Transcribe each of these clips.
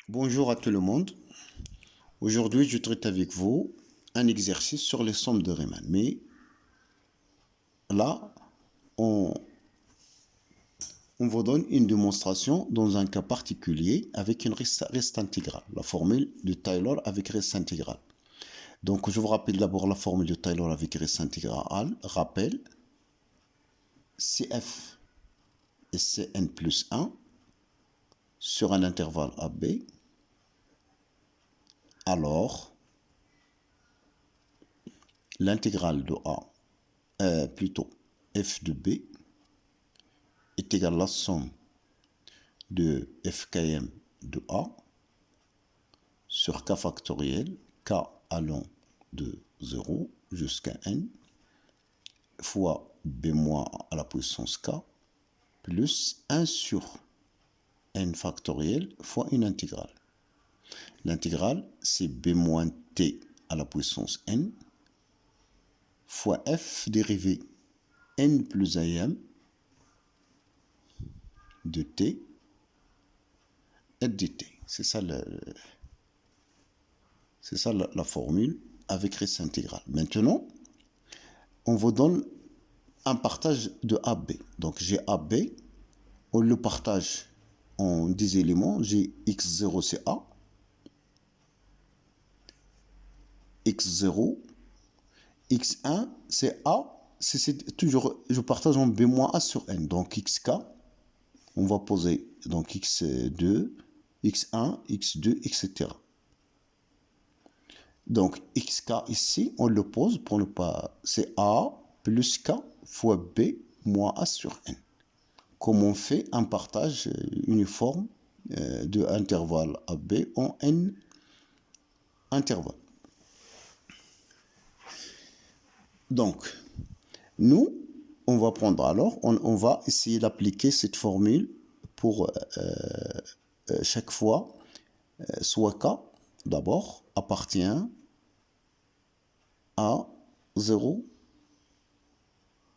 Bonjour à tout le monde. Aujourd'hui, je traite avec vous un exercice sur les sommes de Riemann. Mais là, on, on vous donne une démonstration dans un cas particulier avec une reste intégrale. La formule de Taylor avec reste intégrale. Donc, je vous rappelle d'abord la formule de Taylor avec reste intégrale. Rappel, CF et Cn plus 1 sur un intervalle AB. Alors, l'intégrale de A, plutôt f de B, est égale à la somme de fkm de A sur k factoriel, k allant de 0 jusqu'à n, fois b moins à la puissance k, plus 1 sur n factoriel fois une intégrale. L'intégrale, c'est b moins t à la puissance n, fois f dérivé n plus am de t et dt. C'est ça la formule avec reste intégrale. Maintenant, on vous donne un partage de AB. Donc j'ai AB, on le partage en 10 éléments. J'ai x0 c'est A, x0, x1 c'est A, c'est toujours, je partage en b-a sur n. Donc xk, on va poser donc x2, x1, x2, etc. Donc xk ici, on le pose pour ne pas, c'est A plus k fois b moins a sur n. Comme on fait un partage uniforme de intervalle AB en n intervalles. Donc, nous, on va prendre alors, on va essayer d'appliquer cette formule pour chaque fois, soit k, d'abord, appartient à 0,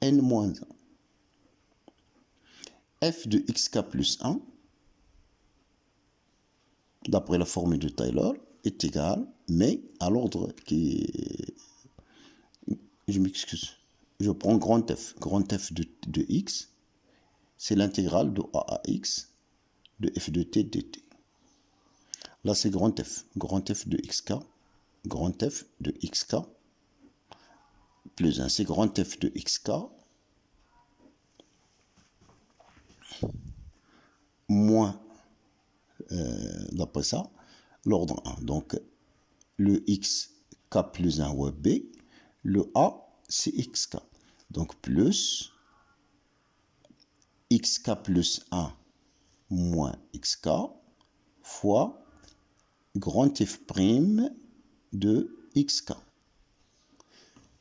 n-1. F de xk plus 1, d'après la formule de Taylor, est égal, mais à l'ordre qui... Je m'excuse. Je prends grand F. Grand F de x, c'est l'intégrale de a à x de f de t dt. Là, c'est grand F. Grand F de xk. Grand F de xk plus 1. C'est grand F de xk moins, d'après ça, l'ordre 1. Donc, le x, k plus 1 ou b, le a, c'est xk. Donc, plus xk plus 1 moins xk fois grand F' de xk.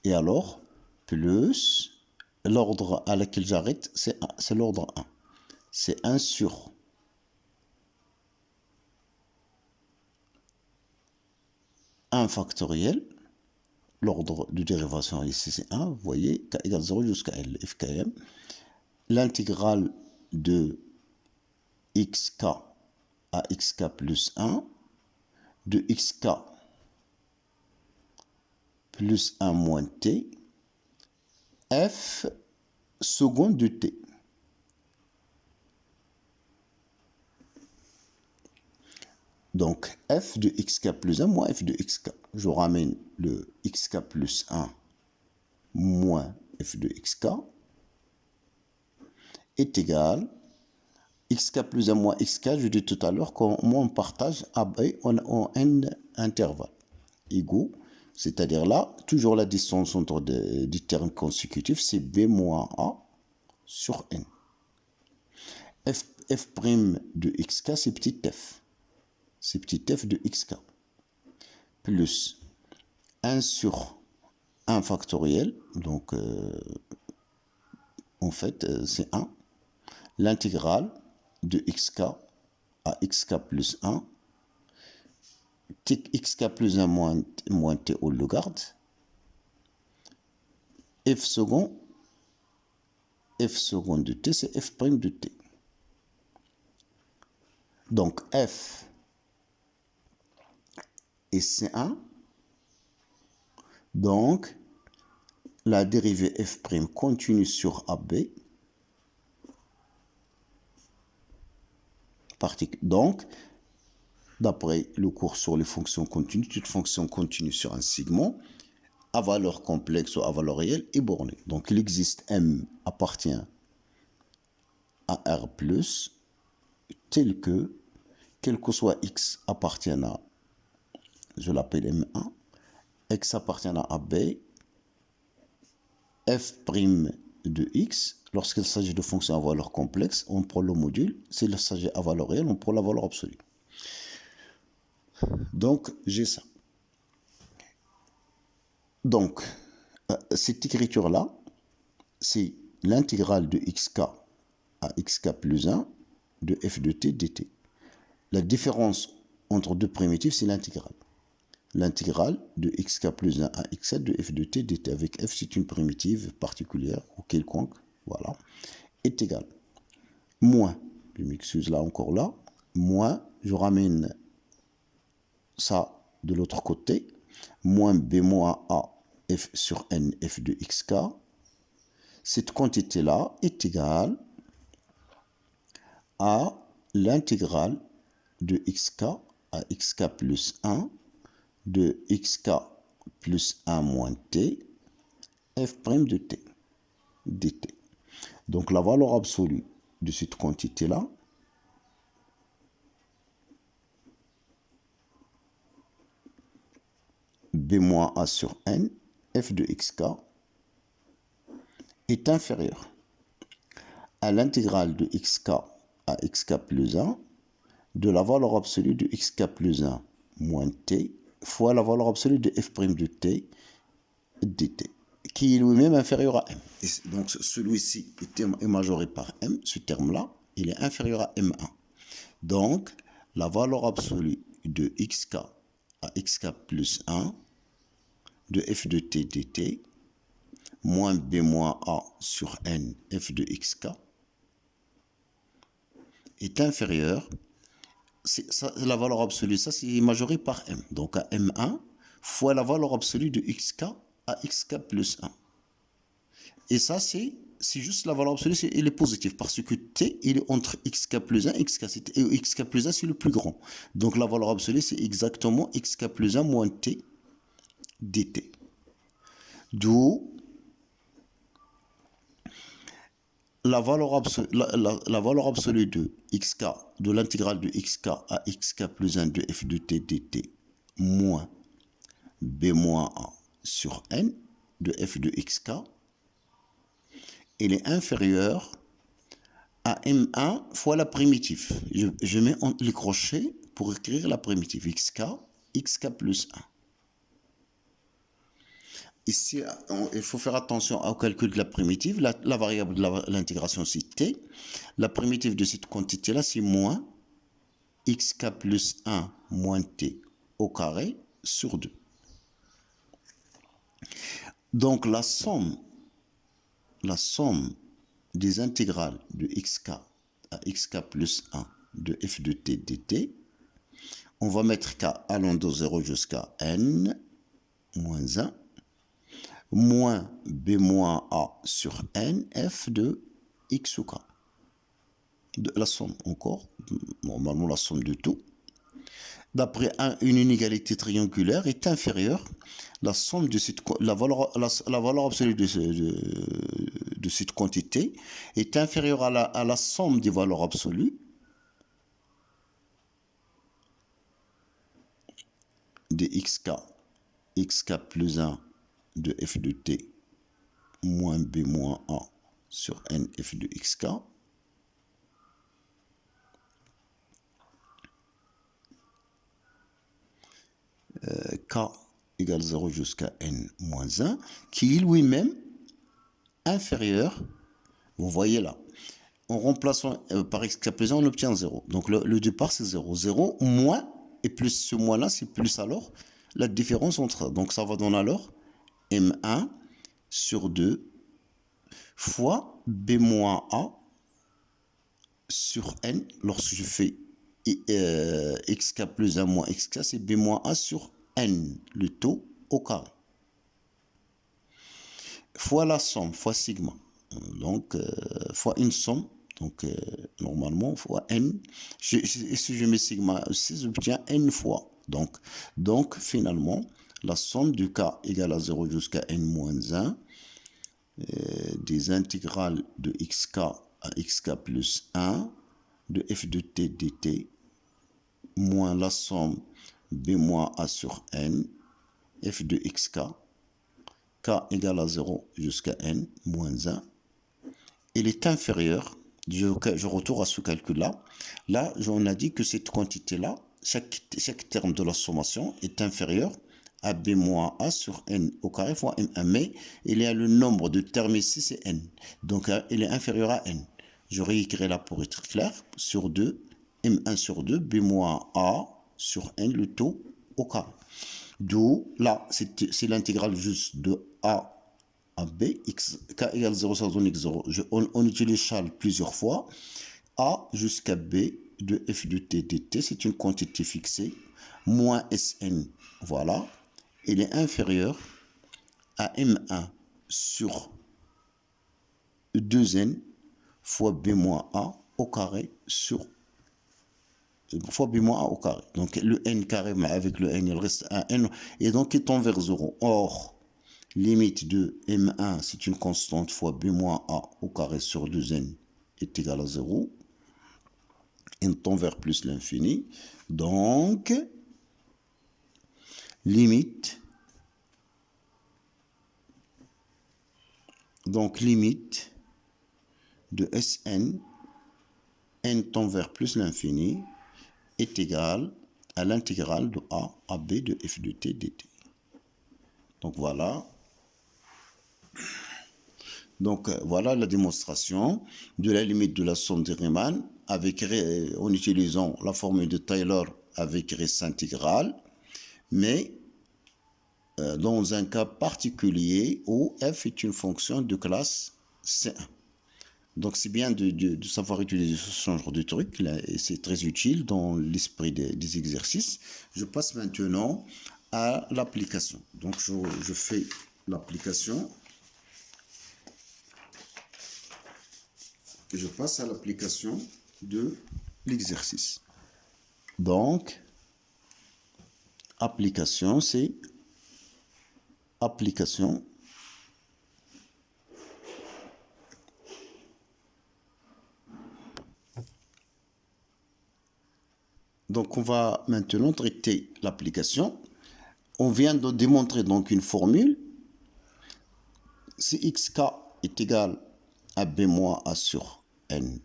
Et alors, plus l'ordre à laquelle j'arrête, c'est l'ordre 1. C'est 1 sur un factoriel. L'ordre de dérivation ici, c'est 1. Vous voyez, k égale 0 jusqu'à L, fkm. L'intégrale de xk à xk plus 1, de xk plus 1 moins t, f seconde de t. Donc, f de xk plus 1 moins f de xk. Je ramène le xk plus 1 moins f de xk est égal xk plus 1 moins xk, je dis tout à l'heure comment on partage AB en n intervalles égaux, c'est-à-dire là, toujours la distance entre des termes consécutifs, c'est b moins a sur n. F' de xk, c'est petit f. C'est petit f de xk. Plus 1 sur 1 factoriel, donc en fait c'est 1. L'intégrale de xk à xk plus 1, xk plus 1 moins t, on le garde. F second de t, c'est f' de t. Donc f et C1. Donc, la dérivée f' continue sur AB. Donc, d'après le cours sur les fonctions continues, toute fonction continue sur un segment à valeur complexe ou à valeur réelle est bornée. Donc, il existe M appartient à R+, tel que, quel que soit X appartient à, je l'appelle M1, X appartient à AB, f' de X, lorsqu'il s'agit de fonctions à valeur complexe, on prend le module, s'il s'agit à valeur réelle, on prend la valeur absolue. Donc, j'ai ça. Donc, cette écriture-là, c'est l'intégrale de xk à xk plus 1 de f de t dt. La différence entre deux primitives, c'est l'intégrale. L'intégrale de xk plus 1 à xk de f de t dt, avec f, c'est une primitive particulière ou quelconque, voilà, est égale. Moins, je m'excuse là encore là, moins, je ramène ça de l'autre côté, moins b moins a f sur n f de xk. Cette quantité-là est égale à l'intégrale de xk à xk plus 1 de xk plus 1 moins t f' de t dt. Donc la valeur absolue de cette quantité-là, b moins a sur n f de xk, est inférieure à l'intégrale de xk à xk plus 1 de la valeur absolue de xk plus 1 moins t fois la valeur absolue de f' de t dt, qui est lui-même inférieur à m. Et donc celui-ci est majoré par m, ce terme-là, il est inférieur à m1. Donc la valeur absolue de xk à xk plus 1 de f de t dt moins b moins a sur n f de xk est inférieure, la valeur absolue, ça c'est majoré par m, donc à m1 fois la valeur absolue de xk à xk plus 1. Et ça c'est juste la valeur absolue, il est positif parce que t il est entre xk plus 1 et xk plus 1 c'est le plus grand. Donc la valeur absolue c'est exactement xk plus 1 moins t dt. D'où la valeur absolue de xk, de l'intégrale de xk à xk plus 1 de f de t dt moins b moins a sur n de f de xk, elle est inférieure à m1 fois la primitive. Je mets les crochets pour écrire la primitive xk plus 1. Ici, il faut faire attention au calcul de la primitive. La variable de l'intégration, c'est t. La primitive de cette quantité-là, c'est moins xk plus 1 moins t au carré sur 2. Donc, la somme des intégrales de xk à xk plus 1 de f de t dt, on va mettre k allant de 0 jusqu'à n moins 1, moins b moins a sur n f de x ou k. La somme encore, normalement la somme de tout, d'après une inégalité triangulaire est inférieure, la somme de la valeur absolue de cette quantité est inférieure à la somme des valeurs absolues de xk plus 1 de f de t moins b moins a sur n f de xk, k égale 0 jusqu'à n moins 1, qui est lui-même inférieur, vous voyez là, en remplaçant par xk plus 1, on obtient 0. Donc le départ c'est 0. 0 moins, et plus ce moins là, c'est plus alors la différence entre, donc ça va donner alors m1 sur 2 fois b moins a sur n, lorsque je fais xk plus 1 moins xk, c'est b moins a sur n, le taux au carré, fois la somme, fois sigma, donc fois une somme, donc normalement fois n, si je mets sigma aussi, j'obtiens n fois, donc finalement, la somme du k égale à 0 jusqu'à n moins 1, des intégrales de xk à xk plus 1, de f de t dt, moins la somme b moins a sur n, f de xk, k égale à 0 jusqu'à n moins 1, il est inférieur, je retourne à ce calcul-là, là, on a dit que cette quantité-là, chaque terme de la sommation est inférieur à b moins a sur n au carré fois m1, mais il y a le nombre de termes ici, c'est n, donc il est inférieur à n. Je réécris là pour être clair, sur 2, m1 sur 2, b moins a sur n, le taux au carré. D'où, là, c'est l'intégrale juste de a à b, k égale 0, ça donne x0. On utilise Charles plusieurs fois. A jusqu'à b de f de t dt, c'est une quantité fixée, moins Sn, voilà. Il est inférieur à m1 sur 2n fois b moins a au carré sur fois b moins a au carré. Donc le n carré, mais avec le n, il reste un n, et donc il tend vers 0. Or, limite de m1, c'est une constante fois b moins a au carré sur 2n est égal à 0. n tend vers plus l'infini. Donc, limite de Sn, n tend vers plus l'infini, est égal à l'intégrale de a à b de f de t dt. Donc voilà. Donc voilà la démonstration de la limite de la somme de Riemann en utilisant la formule de Taylor avec reste intégrale, mais dans un cas particulier où f est une fonction de classe C1. Donc c'est bien de savoir utiliser ce genre de truc, et c'est très utile dans l'esprit des exercices. Je passe maintenant à l'application. Donc je fais l'application. Je passe à l'application de l'exercice. Donc, application, c'est application. Donc, on va maintenant traiter l'application. On vient de démontrer donc une formule. Si xk est égal à b moins a sur n,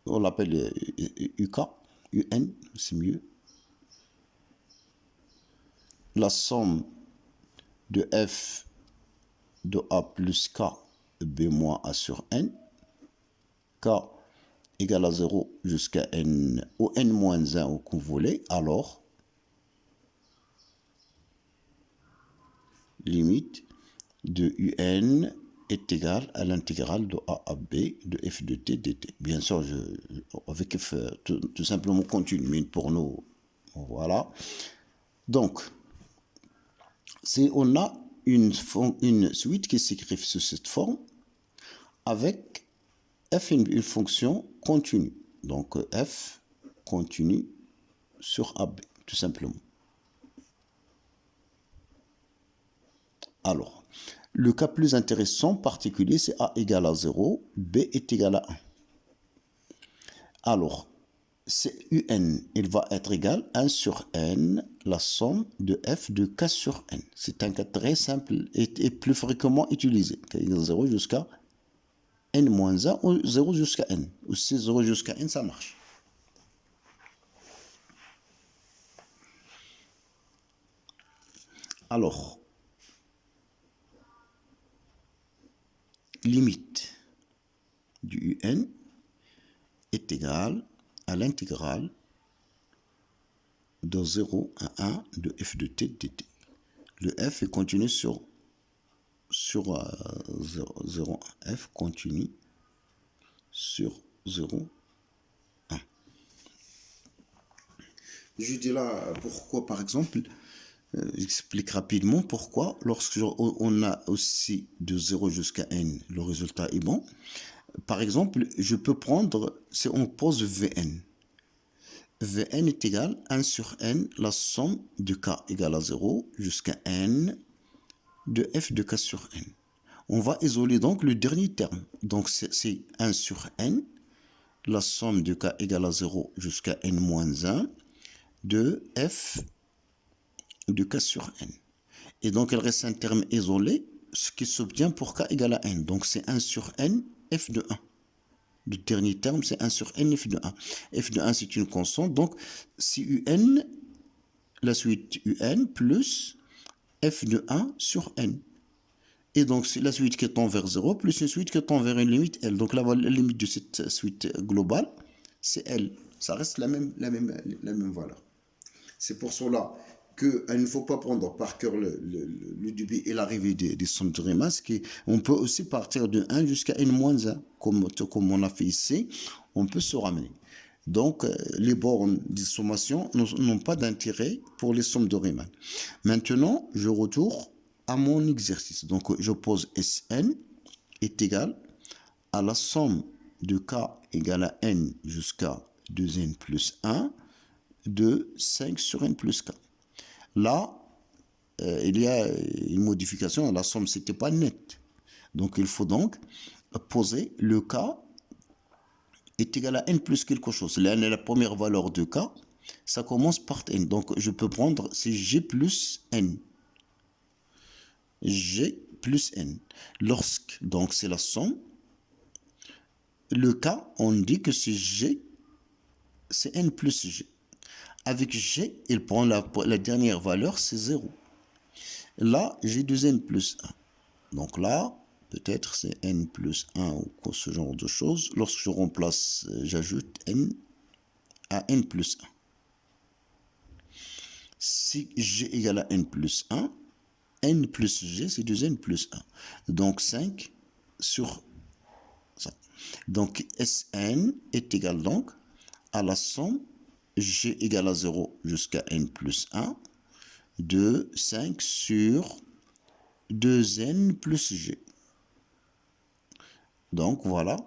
on l'appelle UK, UN, c'est mieux. La somme de f de a plus k b moins a sur n, k égale à 0 jusqu'à n, ou n moins 1 au que vous voulez, alors limite de un est égale à l'intégrale de a à b de f de t dt. Bien sûr, avec f tout simplement continu, mais pour nous, voilà. Donc, on a une suite qui s'écrit sous cette forme avec f une fonction continue. Donc, f continue sur ab, tout simplement. Alors, le cas plus intéressant, particulier, c'est a égale à 0, b est égal à 1. Alors, c'est un, il va être égal à 1 sur n, la somme de f de k sur n. C'est un cas très simple et plus fréquemment utilisé. K égale 0 jusqu'à n moins 1 ou 0 jusqu'à n. Ou si 0 jusqu'à n, ça marche. Alors, limite du un est égale à l'intégrale de 0 à 1 de f de t dt. Le f est continu sur 0, f continue sur 0, 1. Je dis là pourquoi, par exemple, j'explique rapidement pourquoi, lorsque on a aussi de 0 jusqu'à n, le résultat est bon. Par exemple, je peux prendre, si on pose Vn, Vn est égal à 1 sur n, la somme de k égale à 0 jusqu'à n de f de k sur n. On va isoler donc le dernier terme. Donc c'est 1 sur n, la somme de k égale à 0 jusqu'à n moins 1 de f de k sur n. Et donc il reste un terme isolé, ce qui s'obtient pour k égale à n. Donc c'est 1 sur n, f de 1. Le dernier terme, c'est 1 sur n, f de 1. F de 1, c'est une constante. Donc, c'est un, la suite un plus f de 1 sur n. Et donc, c'est la suite qui tend vers 0 plus une suite qui tend vers une limite L. Donc, la limite de cette suite globale, c'est L. Ça reste la même valeur. C'est pour cela qu'il ne faut pas prendre par cœur le début et l'arrivée des sommes de Riemann. On peut aussi partir de 1 jusqu'à n-1, comme on a fait ici. On peut se ramener. Donc, les bornes de sommation n'ont pas d'intérêt pour les sommes de Riemann. Maintenant, je retourne à mon exercice. Donc, je pose Sn est égal à la somme de k égale à n jusqu'à 2n plus 1 de 5 sur n plus k. Là, il y a une modification. La somme, ce n'était pas nette. Donc, il faut donc poser le k est égal à n plus quelque chose. Là, la première valeur de k, ça commence par n. Donc, je peux prendre, c'est g plus n. G plus n. Lorsque, donc, c'est la somme. Le k, on dit que c'est g, c'est n plus g. Avec g, il prend la dernière valeur, c'est 0. Là, j'ai 2n plus 1. Donc là, peut-être c'est n plus 1 ou ce genre de choses. Lorsque je remplace, j'ajoute n à n plus 1. Si g égale à n plus 1, n plus g, c'est 2n plus 1. Donc 5 sur ça. Donc Sn est égal donc à la somme g égale à 0 jusqu'à n plus 1 de 5 sur 2n plus g. Donc voilà.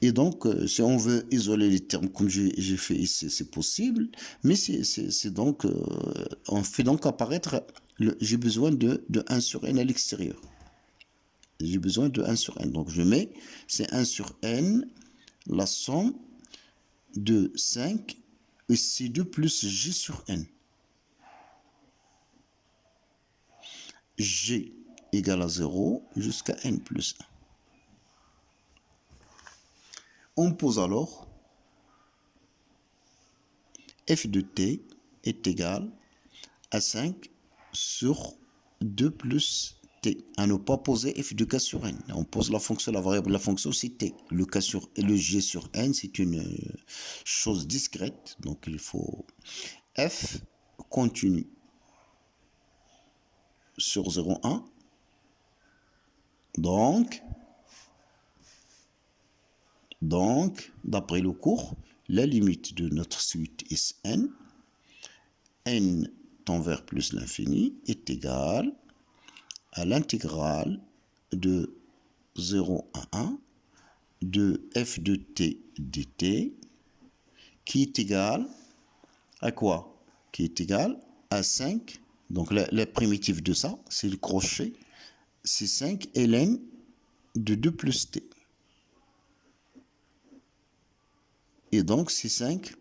Et donc, si on veut isoler les termes comme j'ai fait ici, c'est possible. Mais c'est donc, on fait donc apparaître, j'ai besoin de 1 sur n à l'extérieur. J'ai besoin de 1 sur n. Donc je mets, c'est 1 sur n, la somme de 5 et C2 plus g sur n. G égale à 0 jusqu'à n plus 1. On pose alors f de t est égal à 5 sur 2 plus t. À ne pas poser f de k sur n. On pose la fonction, la variable, la fonction c'est t. Le g sur n, c'est une chose discrète. Donc il faut f continue sur 0,1. Donc, d'après le cours, la limite de notre suite Sn, n tend vers plus l'infini, est égale à l'intégrale de 0 à 1 de f de t dt, qui est égal à quoi? Qui est égal à 5. Donc, la primitive de ça, c'est le crochet, c'est 5 ln de 2 plus t. Et donc, c'est 5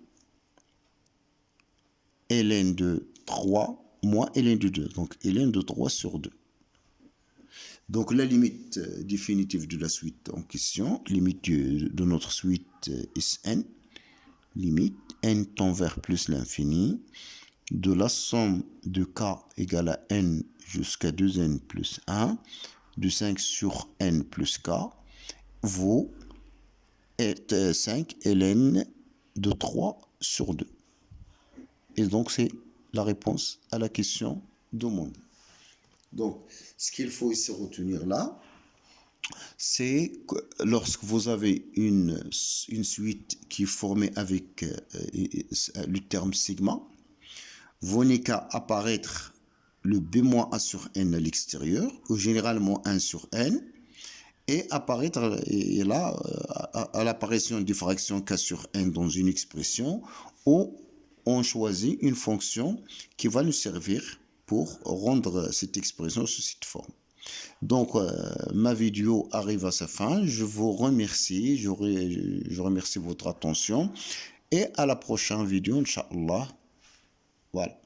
ln de 3 moins ln de 2. Donc, ln de 3 sur 2. Donc, la limite définitive de la suite en question, limite de notre suite Sn, limite n tend vers plus l'infini, de la somme de k égale à n jusqu'à 2n plus 1, de 5 sur n plus k, vaut 5 ln de 3 sur 2. Et donc, c'est la réponse à la question demandée. Donc, ce qu'il faut ici retenir là, c'est que lorsque vous avez une suite qui est formée avec le terme sigma, vous n'avez qu'à apparaître le B-A sur N à l'extérieur, ou généralement 1 sur N, et apparaître, et là, à l'apparition de fraction K sur N dans une expression, où on choisit une fonction qui va nous servir pour rendre cette expression sous cette forme. Donc, ma vidéo arrive à sa fin. Je vous remercie. Je remercie votre attention. Et à la prochaine vidéo, Inch'Allah. Voilà.